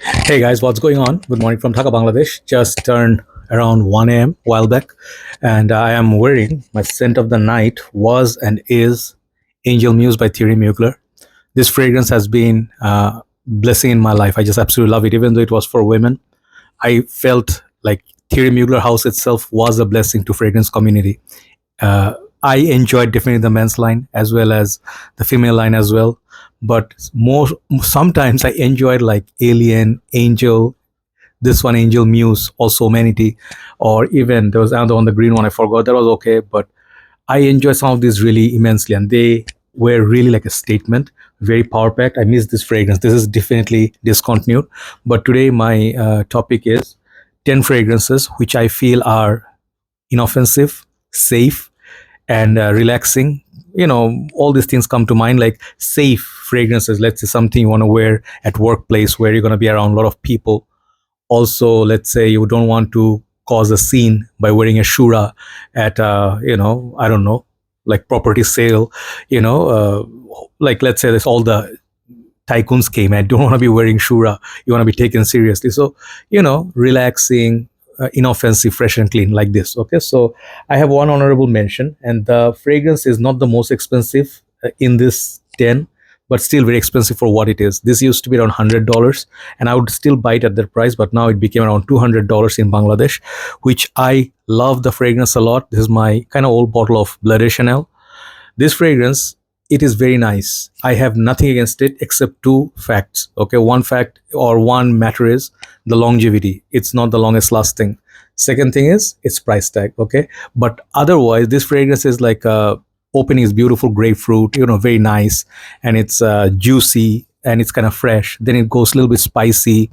Hey guys, what's going on? Good morning from Dhaka, Bangladesh. Just turned around 1 a.m. while back, and I am wearing my scent of the night was and is Angel Muse by Thierry Mugler. This fragrance has been blessing in my life. I just absolutely love it, even though it was for women. I felt like Thierry Mugler house itself was a blessing to fragrance community. I enjoyed definitely the men's line as well as the female line as well. But more sometimes I enjoyed like Alien, Angel, this one Angel Muse, also Humanity, or even there was another one, the green one I forgot. That was okay, but I enjoy some of these really immensely, and they were really like a statement, very power packed. I miss this fragrance. This is definitely discontinued, but today my topic is 10 fragrances which I feel are inoffensive, safe, and relaxing. All these things come to mind, like safe fragrances. Let's say something you want to wear at workplace where you're going to be around a lot of people. Also, let's say you don't want to cause a scene by wearing a shura at I don't know, like property sale. Like let's say this all the tycoons came and don't want to be wearing shura. You want to be taken seriously. So relaxing, inoffensive, fresh and clean, like this. Okay, so I have one honorable mention, and the fragrance is not the most expensive in this 10, but still very expensive for what it is. This used to be around $100, and I would still buy it at that price, but now it became around $200 in Bangladesh, which I love the fragrance a lot. This is my kind of old bottle of Bleu de Chanel. This fragrance, it is very nice. I have nothing against it except two facts. Okay, one fact or one matter is the longevity. It's not the longest lasting. Second thing is its price tag. Okay, but otherwise, this fragrance is like opening is beautiful grapefruit. Very nice, and it's juicy and it's kind of fresh. Then it goes a little bit spicy,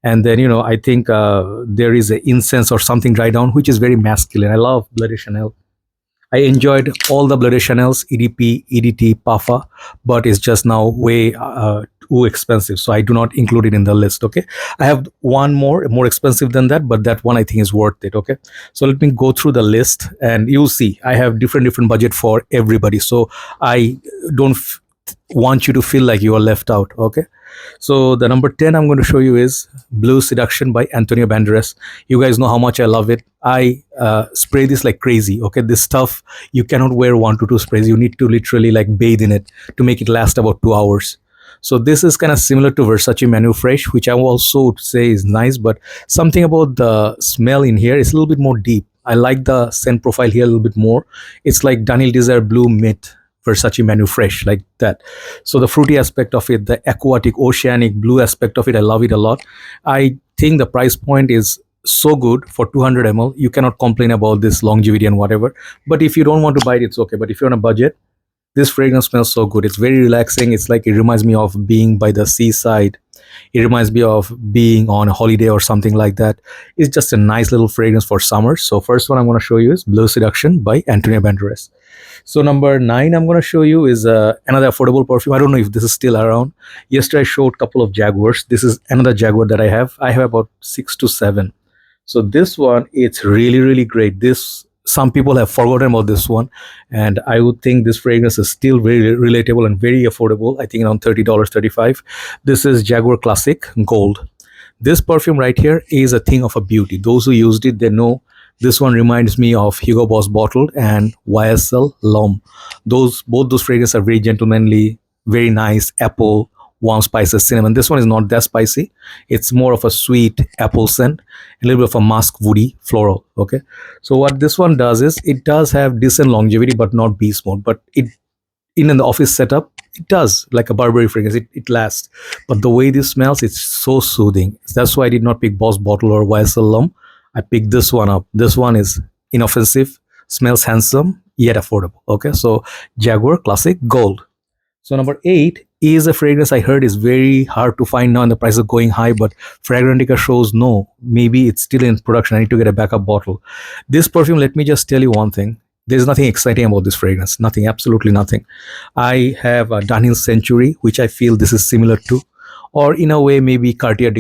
and then I think there is an incense or something dry down, which is very masculine. I love Bleu de Chanel. I enjoyed all the Bleu de Chanel's EDP, EDT, PAFA, but it's just now way too expensive. So I do not include it in the list. Okay. I have one more expensive than that, but that one I think is worth it. Okay. So let me go through the list, and you'll see I have different budget for everybody. So I don't want you to feel like you are left out. Okay. So the number 10 I'm going to show you is Blue Seduction by Antonio Banderas. You guys know how much I love it. I spray this like crazy. Okay, this stuff you cannot wear 1 to 2 sprays. You need to literally like bathe in it to make it last about 2 hours. So this is kind of similar to Versace Manu Fresh, which I also would say is nice, but something about the smell in here is a little bit more deep. I like the scent profile here a little bit more. It's like Daniel Desire Blue Mint Versace Manu Fresh, like that. So the fruity aspect of it, the aquatic, oceanic blue aspect of it, I love it a lot. I think the price point is so good for 200 ml. You cannot complain about this longevity and whatever. But if you don't want to buy it, it's okay. But if you're on a budget, this fragrance smells so good. It's very relaxing. It's like it reminds me of being by the seaside. It reminds me of being on a holiday or something like that. It's just a nice little fragrance for summer. So first one I'm going to show you is Blue Seduction by Antonio Banderas. So number 9 I'm going to show you is another affordable perfume. I don't know if this is still around. Yesterday I showed a couple of Jaguars. This is another Jaguar that I have. I have about 6 to 7. So this one, it's really great. This, some people have forgotten about this one, and I would think this fragrance is still very relatable and very affordable. I think around $30, 35. This is Jaguar Classic Gold. This perfume right here is a thing of a beauty. Those who used it, they know this one reminds me of Hugo Boss Bottled and YSL L'Homme. Both those fragrances are very gentlemanly, very nice, apple, warm spices, cinnamon. This one is not that spicy. It's more of a sweet apple scent, a little bit of a musk, woody, floral. Okay. So what this one does is it does have decent longevity, but not beast mode. But it in the office setup, it does like a Burberry fragrance. It lasts. But the way this smells, it's so soothing. That's why I did not pick Boss Bottle or YSL L'Homme. I picked this one up. This one is inoffensive, smells handsome, yet affordable. Okay, so Jaguar Classic Gold. So number 8 is a fragrance I heard is very hard to find now and the price is going high, but Fragrantica shows no, maybe it's still in production. I need to get a backup bottle. This perfume, let me just tell you one thing. There's nothing exciting about this fragrance. Nothing, absolutely nothing. I have a Dunhill Century, which I feel this is similar to, or in a way maybe Cartier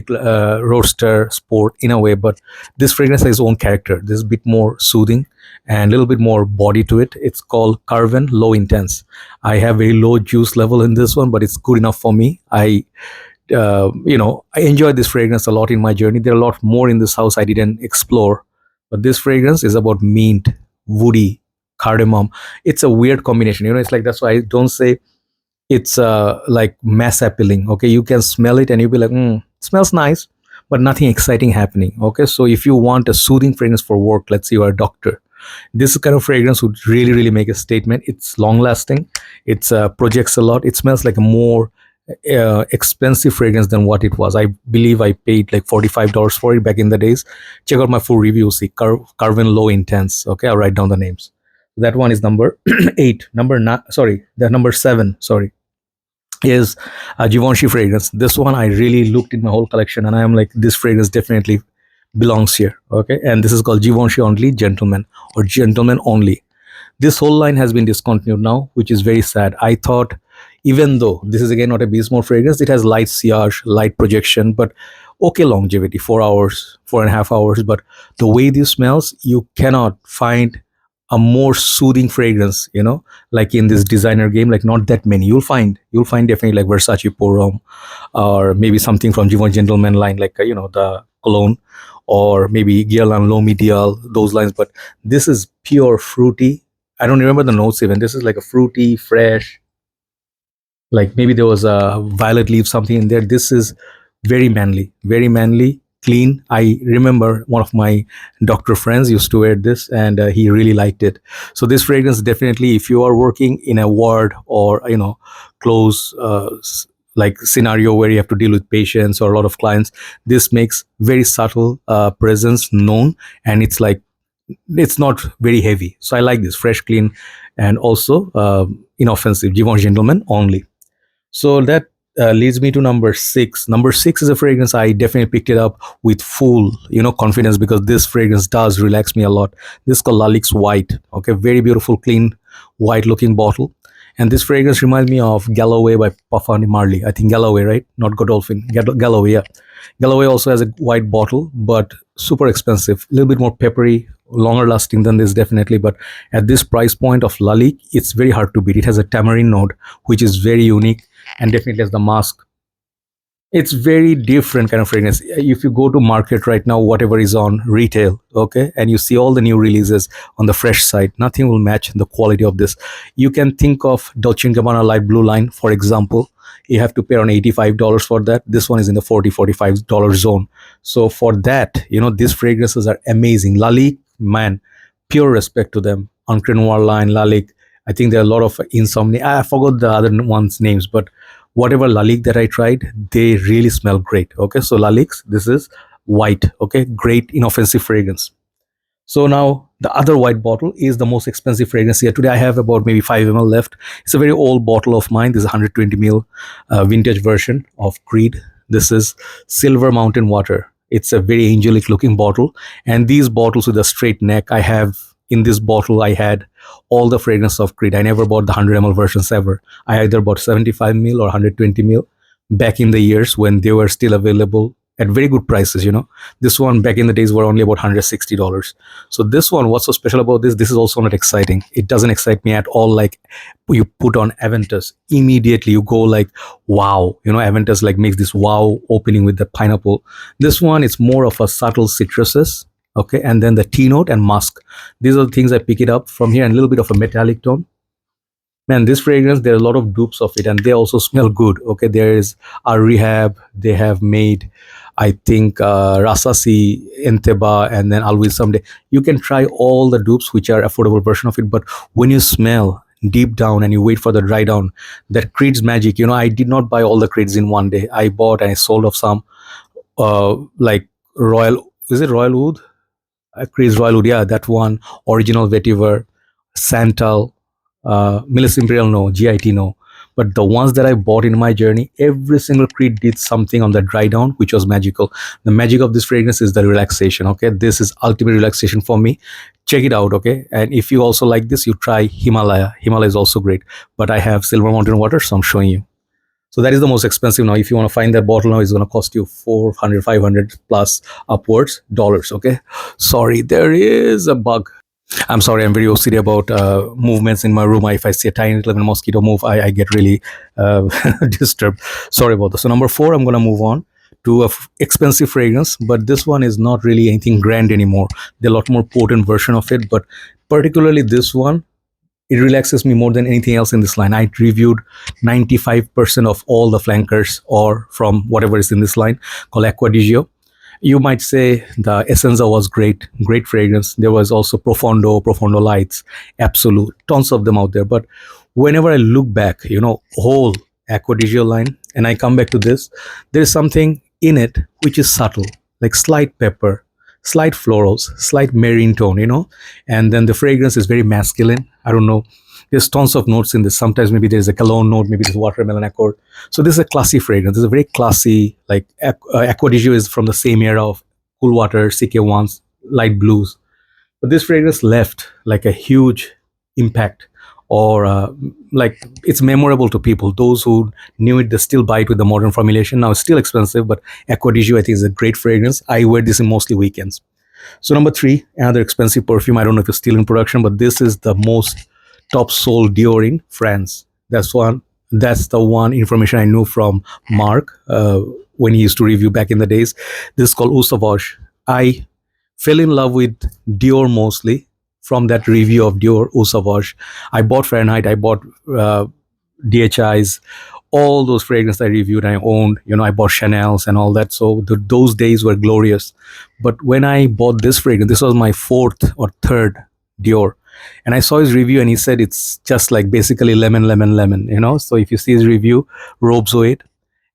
Roadster Sport in a way, but this fragrance has its own character. This is a bit more soothing and a little bit more body to it. It's called Carvin Low Intense. I have very low juice level in this one, but it's good enough for me. I I enjoyed this fragrance a lot in my journey. There are a lot more in this house I didn't explore, but this fragrance is about mint, woody, cardamom. It's a weird combination. It's like, that's why I don't say it's like mass appealing. Okay, you can smell it and you'll be like, smells nice, but nothing exciting happening. Okay, so if you want a soothing fragrance for work, let's say you're a doctor, this kind of fragrance would really really make a statement. It's long lasting, it's projects a lot, it smells like a more expensive fragrance than what it was. I believe I paid like $45 for it back in the days. Check out my full review, see Carvin Low Intense. Okay, I'll write down the names. That one is number 8. Number 9, sorry, the number 7, sorry, is a Givenchy fragrance. This one I really looked in my whole collection and I am like, this fragrance definitely belongs here. Okay, and this is called Givenchy Only Gentleman, or Gentleman Only. This whole line has been discontinued now, which is very sad. I thought, even though this is again not a bespoke fragrance, it has light sillage, light projection, but okay longevity, 4 hours, 4.5 hours. But the way this smells, you cannot find a more soothing fragrance, like in this designer game, like not that many. You'll find definitely like Versace Purum, or maybe something from Jivoni Gentleman line, like the cologne, or maybe Guerlain Gentleman, those lines. But this is pure fruity. I don't remember the notes even. This is like a fruity, fresh, like maybe there was a violet leaf something in there. This is very manly, clean. I remember one of my doctor friends used to wear this, and he really liked it. So this fragrance, definitely, if you are working in a ward, or close like scenario where you have to deal with patients or a lot of clients, this makes very subtle presence known, and it's not very heavy. So I like this, fresh, clean, and also inoffensive. Jivoni Gentleman Only. So that leads me to number 6. Number 6 is a fragrance I definitely picked it up with full, confidence, because this fragrance does relax me a lot. This is called Lalique White. Okay, very beautiful, clean, white-looking bottle. And this fragrance reminds me of Galloway by Parfum Marley. I think Galloway, right? Not Godolphin. Galloway, yeah. Galloway also has a white bottle, but super expensive. A little bit more peppery, longer lasting than this, definitely. But at this price point of Lalique, it's very hard to beat. It has a tamarind note, which is very unique, and definitely has the mask. It's very different kind of fragrance. If you go to market right now, whatever is on retail, okay, and you see all the new releases on the fresh side, nothing will match the quality of this. You can think of Dolce & Gabbana light blue line, for example. You have to pay around $85 for that. This one is in the $40-$45 zone. So for that, these fragrances are amazing. Lalique, man, pure respect to them. Encre Noir line, Lalique. I think there are a lot of Insomnia. I forgot the other ones' names, but whatever Lalique that I tried, they really smell great. Okay, so Lalique's, this is white. Okay, great inoffensive fragrance. So now the other white bottle is the most expensive fragrance here. Today I have about maybe 5 ml left. It's a very old bottle of mine. This is a 120 ml vintage version of Creed. This is Silver Mountain Water. It's a very angelic looking bottle. And these bottles with a straight neck, I have in this bottle, I had all the fragrance of Creed. I never bought the 100 ml versions ever. I either bought 75 ml or 120 ml back in the years when they were still available at very good prices. This one back in the days were only about $160. So this one, what's so special about this is also not exciting. It doesn't excite me at all. Like, you put on Aventus, immediately you go like, wow. Aventus like makes this wow opening with the pineapple. This one, it's more of a subtle citruses. Okay, and then the tea note and musk. These are the things I pick it up from here, and a little bit of a metallic tone. Man, this fragrance, there are a lot of dupes of it, and they also smell good. Okay, there is a Rehab. They have made, I think, Rasasi, Enteba, and then Always Someday. You can try all the dupes, which are affordable version of it, but when you smell deep down and you wait for the dry down, that Creed's magic. I did not buy all the Creeds in one day. I bought and I sold off some, like Royal. Is it Royal Wood? Chris Royalwood, yeah, that one, Original Vetiver, Santal, Millis Imperial, no, GIT, no. But the ones that I bought in my journey, every single Creed did something on the dry down, which was magical. The magic of this fragrance is the relaxation, okay? This is ultimate relaxation for me. Check it out, okay? And if you also like this, you try Himalaya. Himalaya is also great. But I have Silver Mountain Water, so I'm showing you. So that is the most expensive now. If you want to find that bottle now, it's going to cost you 400, 500 plus upwards dollars. Okay. Sorry, there is a bug. I'm sorry, I'm very OCD about movements in my room. If I see a tiny little mosquito move, I get really uh, disturbed. Sorry about that. So number four, I'm gonna move on to a expensive fragrance, but this one is not really anything grand anymore. There are a lot more potent version of it, but particularly this one, it relaxes me more than anything else in this line. I reviewed 95% of all the flankers or from whatever is in this line called Aqua di Gio. You might say the Essenza was great, great fragrance. There was also Profondo Lights, Absolute, tons of them out there. But whenever I look back, whole Aqua di Gio line, and I come back to this, there is something in it which is subtle, like slight pepper, slight florals, slight marine tone, and then the fragrance is very masculine. I don't know. There's tons of notes in this. Sometimes maybe there's a cologne note, maybe there's watermelon accord. So this is a classy fragrance. This is a very classy, like Aqua di Gio is from the same era of Cool Water, CK1s, light blues. But this fragrance left like a huge impact, or like it's memorable to people. Those who knew it, they still buy it with the modern formulation. Now it's still expensive, but Aqua di Gio I think is a great fragrance. I wear this in mostly weekends. So number three, another expensive perfume. I don't know if it's still in production, but this is the most top sold Dior in France. That's the one information I knew from Mark when he used to review back in the days. This is called Eau Sauvage. I fell in love with Dior mostly from that review of Dior Eau Sauvage. I bought Fahrenheit. I bought DHIs, all those fragrances I reviewed, I owned. I bought Chanel's and all that. So those days were glorious. But when I bought this fragrance, this was my fourth or third Dior, and I saw his review, and he said it's just like basically lemon, lemon, lemon. So if you see his review, Robes 08,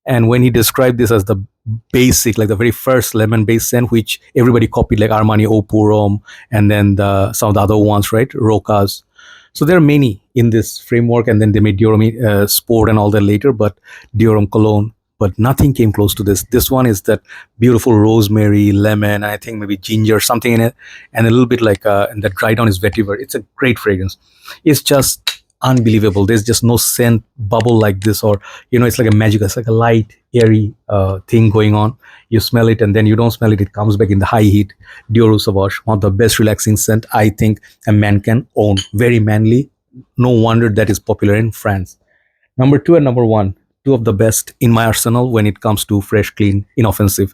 and when he described this as the basic, like the very first lemon based scent, which everybody copied, like Armani Eau Purum, and then some of the other ones, right? Rocas. So there are many in this framework, and then they made Dior Sport and all that later, but Dior Cologne, but nothing came close to this. This one is that beautiful rosemary, lemon, I think maybe ginger, something in it, and a little bit like, and the dry down is vetiver. It's a great fragrance. It's just unbelievable. There's just no scent bubble like this, or it's like a magic. It's like a light, airy thing going on. You smell it, and then you don't smell it. It comes back in the high heat. Dior Usavage, one of the best relaxing scent I think a man can own. Very manly. No wonder that is popular in France. Number two and number one, two of the best in my arsenal when it comes to fresh, clean, inoffensive.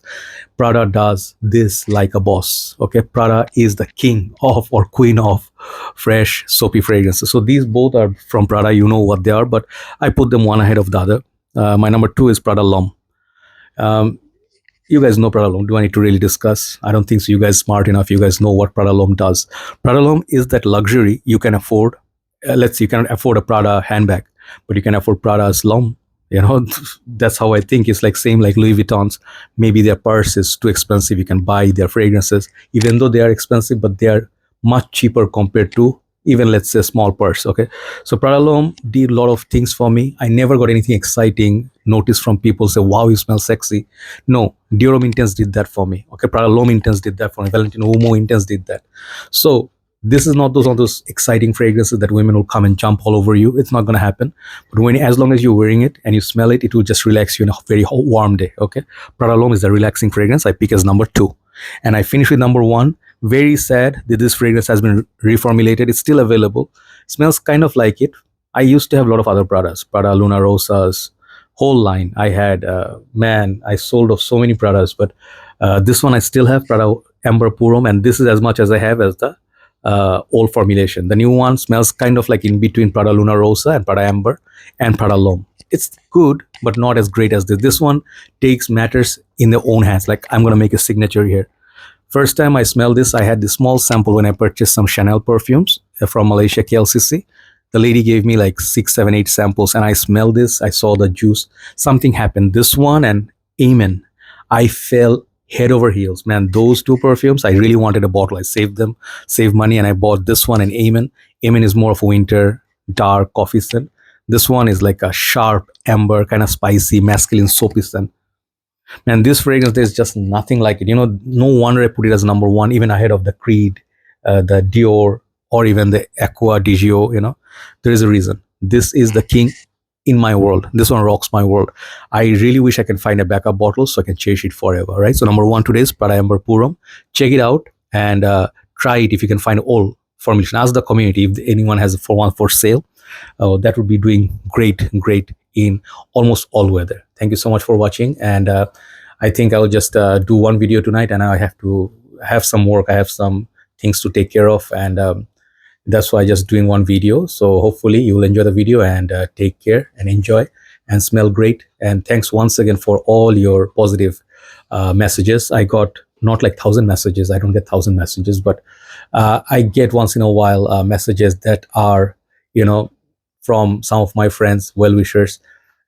Prada does this like a boss. Okay, Prada is the king of or queen of fresh, soapy fragrances. So these both are from Prada. You know what they are, but I put them one ahead of the other. My number two is Prada L'Homme. You guys know Prada L'Homme. Do I need to really discuss? I don't think so. You guys smart enough. You guys know what Prada L'Homme does. Prada L'Homme is that luxury you can afford. Let's say you cannot afford a Prada handbag, but you can afford Prada's L'Homme. That's how I think. It's like same like Louis Vuitton's. Maybe their purse is too expensive. You can buy their fragrances, even though they are expensive, but they are much cheaper compared to even, let's say, a small purse. Okay, so Prada L'Homme did a lot of things for me. I never got anything exciting notice from people say, wow, you smell sexy. No, Dior Eau Intense did that for me. Okay, Prada L'Homme Intense did that for me. Valentino Uomo Intense did that. So this is not those exciting fragrances that women will come and jump all over you. It's not going to happen. But as long as you're wearing it and you smell it, it will just relax you in a very warm day. Okay, Prada L'Homme is a relaxing fragrance. I pick as number two, and I finish with number one. Very sad that this fragrance has been reformulated. It's still available. Smells kind of like it. I used to have a lot of other Pradas, Prada Luna Rosas, whole line. I had I sold off so many Pradas, but this one I still have, Prada Amber Purum, and this is as much as I have as the old formulation. The new one smells kind of like in between Prada Luna Rosa and Prada Amber and Prada L'Homme. It's good, but not as great as this. This one takes matters in their own hands. Like, I'm going to make a signature here. First time I smelled this, I had this small sample when I purchased some Chanel perfumes from Malaysia, KLCC. The lady gave me like 6, 7, 8 samples, and I smelled this. I saw the juice. Something happened. This one and Amen, I fell head over heels. Man, those two perfumes, I really wanted a bottle. I saved them, saved money, and I bought this one and Amen. Amen is more of a winter, dark coffee scent. This one is like a sharp, amber, kind of spicy, masculine, soapy scent. And this fragrance, there's just nothing like it. No wonder I put it as number one, even ahead of the Creed, the Dior, or even the Aqua di Gio. There is a reason. This is the king in my world. This one rocks my world. I really wish I can find a backup bottle so I can cherish it forever, right? So number one today is Prada Amber Purum. Check it out and try it if you can find all formulation. Ask the community if anyone has a for one for sale. That would be doing great in almost all weather. Thank you so much for watching, and I think I'll just do one video tonight, and I have to have some work. I have some things to take care of, and that's why just doing one video. So hopefully you will enjoy the video, and take care and enjoy and smell great. And thanks once again for all your positive messages. I got not like 1,000 messages. I don't get 1,000 messages, but I get once in a while messages that are, from some of my friends, well wishers.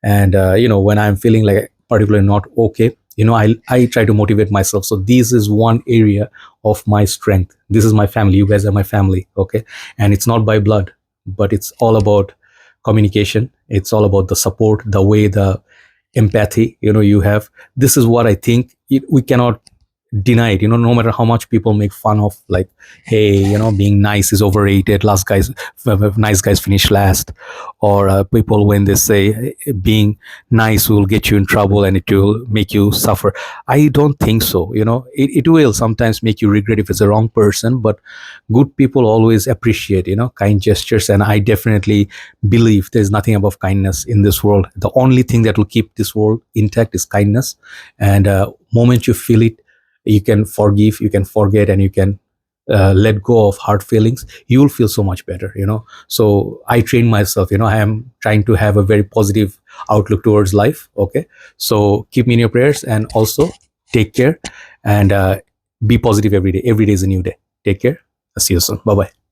And when I'm feeling like particularly not okay, I try to motivate myself. So this is one area of my strength. This is my family. You guys are my family. Okay. And it's not by blood, but it's all about communication. It's all about the support, the way, the empathy you have. This is what I think we cannot deny it. No matter how much people make fun of, like, hey, being nice is overrated, nice guys finish last, or people when they say, "Hey, being nice will get you in trouble and it will make you suffer." I don't think so. It will sometimes make you regret if it's the wrong person, but good people always appreciate kind gestures, and I definitely believe there's nothing above kindness in this world. The only thing that will keep this world intact is kindness. And moment you feel it, you can forgive, you can forget, and you can let go of hard feelings. You will feel so much better. So I train myself. I am trying to have a very positive outlook towards life. Okay, so keep me in your prayers, and also take care, and be positive every day. Every day is a new day. Take care. I'll see you soon. Bye bye.